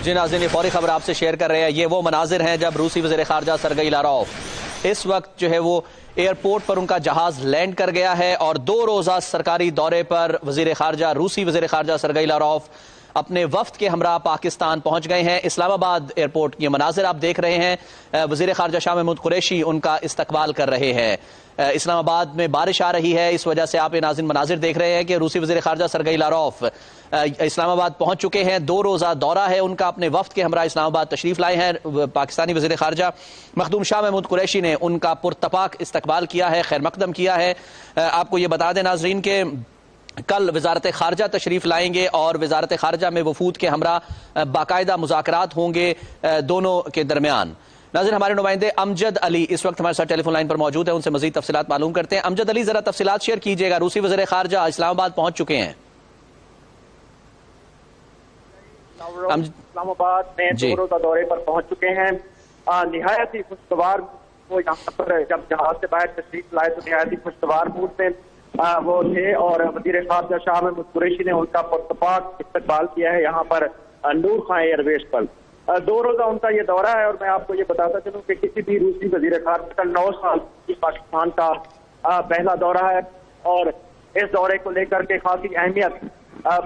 जी नाज़रीन, फौरी खबर आपसे शेयर कर रहे हैं। ये वो मनाजिर हैं जब रूसी वज़ीर ख़ारजा सरगई लारोफ इस वक्त जो है वो एयरपोर्ट पर उनका जहाज़ लैंड कर गया है और 2 रोज़ा सरकारी दौरे पर रूसी वज़ीर ख़ारजा सरगई लारोफ अपने वफ्द के हमरा पाकिस्तान पहुंच गए हैं। इस्लामाबाद एयरपोर्ट ये मनाजिर आप देख रहे हैं। वज़ीर ख़ारजा शाह महमूद कुरैशी उनका इस्तकबाल कर रहे हैं। इस्लामाबाद में बारिश आ रही है, इस वजह से आप ये नाज़रीन मनाजिर देख रहे हैं कि रूसी वज़ीर ख़ारजा सरगई लारोफ इस्लामाबाद पहुंच चुके हैं। 2 रोज़ा दौरा है उनका, अपने वफ्द के हमरा इस्लामाबाद तशरीफ़ लाए हैं। पाकिस्तानी वज़ीर ख़ारजा मखदूम शाह महमूद कुरैशी ने उनका पुरतपाक इस्तकबाल किया है, खैर मकदम किया है। आपको ये बता दें नाज़रीन के कल वज़ारत ख़ारजा तशरीफ़ लाएंगे और वज़ारत ख़ारजा में वफूद के हमरा बाकायदा मुज़ाकरात होंगे दोनों के दरमियान। नाज़रीन, हमारे नुमाइंदे अमजद अली इस वक्त हमारे साथ टेलीफोन लाइन पर मौजूद है, उनसे मज़ीद तफसीलात मालूम करते हैं। अमजद अली, ज़रा तफसीलात शेयर कीजिएगा। रूसी वज़ीर ख़ारजा इस्लामाबाद पहुँच चुके हैं। इस्लामाबाद में 2 रोज़ा दौरे पर पहुँच चुके हैं। निहायत ही खुशगवार वो यहाँ पर जब जहाज से बाहर तशरीफ लाए तो निहायत ही खुशगवार मूड में वो थे और वज़ीर ख़ारजा शाह महमूद कुरैशी ने उनका पुरतपाक इस्तकबाल किया है यहाँ पर नूर खां एयरवेज पर। 2 रोज़ा उनका ये दौरा है और मैं आपको ये बताता चलूँ कि किसी भी रूसी वज़ीर ख़ारजा का 9 साल की पाकिस्तान का पहला दौरा है और इस दौरे को लेकर के खासी अहमियत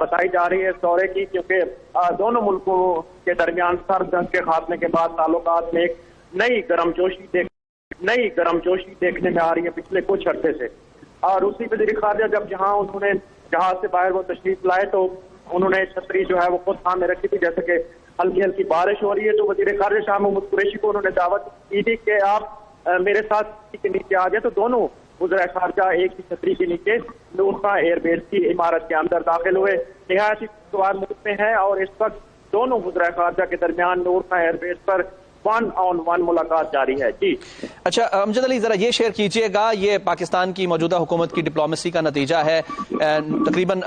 बताई जा रही है इस दौरे की, क्योंकि दोनों मुल्कों के दरमियान सर्द जंग के खात्मे के बाद ताल्लुकात में एक नई गर्मजोशी देखने में आ रही है पिछले कुछ अरसे से। रूसी वज़ीर ख़ारजा जब उन्होंने जहाज से बाहर वो तशरीफ लाए तो उन्होंने छतरी जो है वो खुद सामने रखी थी। जैसे कि हल्की हल्की बारिश हो रही है तो वज़ीर ख़ारजा शाह महमूद कुरैशी को उन्होंने दावत की थी कि आप मेरे साथ के नीचे आ जाए, तो दोनों वज़ीर ख़ारजा एक ही छतरी के नीचे नूर खां एयरबेस की इमारत के अंदर दाखिल हुए। निहायत ही खुशगवार मूड में है और इस वक्त दोनों वज़ीर ख़ारजा के दरमियान नूर खां एयरबेस पर 1-on-1 मुलाकात जारी है। जी अच्छा अमजद अली, जरा ये शेयर कीजिएगा, ये पाकिस्तान की मौजूदा हुकूमत की डिप्लोमेसी का नतीजा है। तकरीबन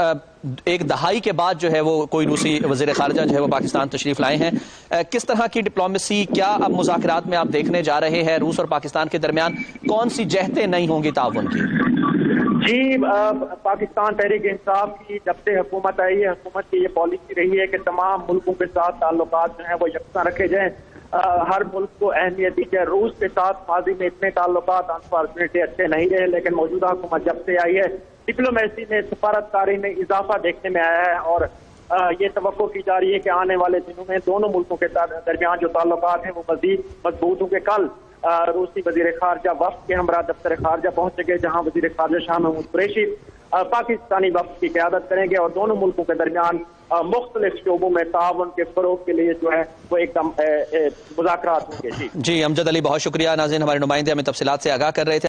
1 दहाई के बाद जो है वो कोई रूसी वज़ीर ख़ारजा जो है वो पाकिस्तान तशरीफ़ लाए हैं। किस तरह की डिप्लोमेसी, क्या अब मुज़ाकरात में आप देखने जा रहे हैं रूस और पाकिस्तान के दरमियान कौन सी जहतें नई होंगी ताउन की? जी, पाकिस्तान तहरीक इंसाफ की जब से हुकूमत आई है, हुकूमत की ये पॉलिसी रही है कि तमाम मुल्कों के साथ ताल्लुकात जो है वो यकसा रखे जाएं, हर मुल्क को अहमियत दी जाए। रूस के साथ माजी में इतने ताल्लुकात अनफॉर्चुनेटली अच्छे नहीं रहे, लेकिन मौजूदा हुकूमत जब से आई है डिप्लोमेसी में, सफारतकारी में इजाफा देखने में आया है और ये तवक्को की जा रही है कि आने वाले दिनों में दोनों मुल्कों के दरमियान जो ताल्लुकात हैं वो मजीद मजबूत होंगे। कल रूसी वज़ीर ख़ारजा वफ्द के हमरा दफ्तर ख़ारजा पहुंचे गए, जहां वज़ीर ख़ारजा शाह महमूद कुरैशी पाकिस्तानी वफ्द की क़यादत करेंगे और दोनों मुल्कों के दरमियान मुख्तलिफ शोबों में ताउन के फ़रोग़ के लिए जो है वो एकदम मुज़ाकरात होंगे। जी अमजद अली, बहुत शुक्रिया। नाज़रीन, हमारे नुमाइंदे हमें तफसीलात से आगाह कर रहे थे।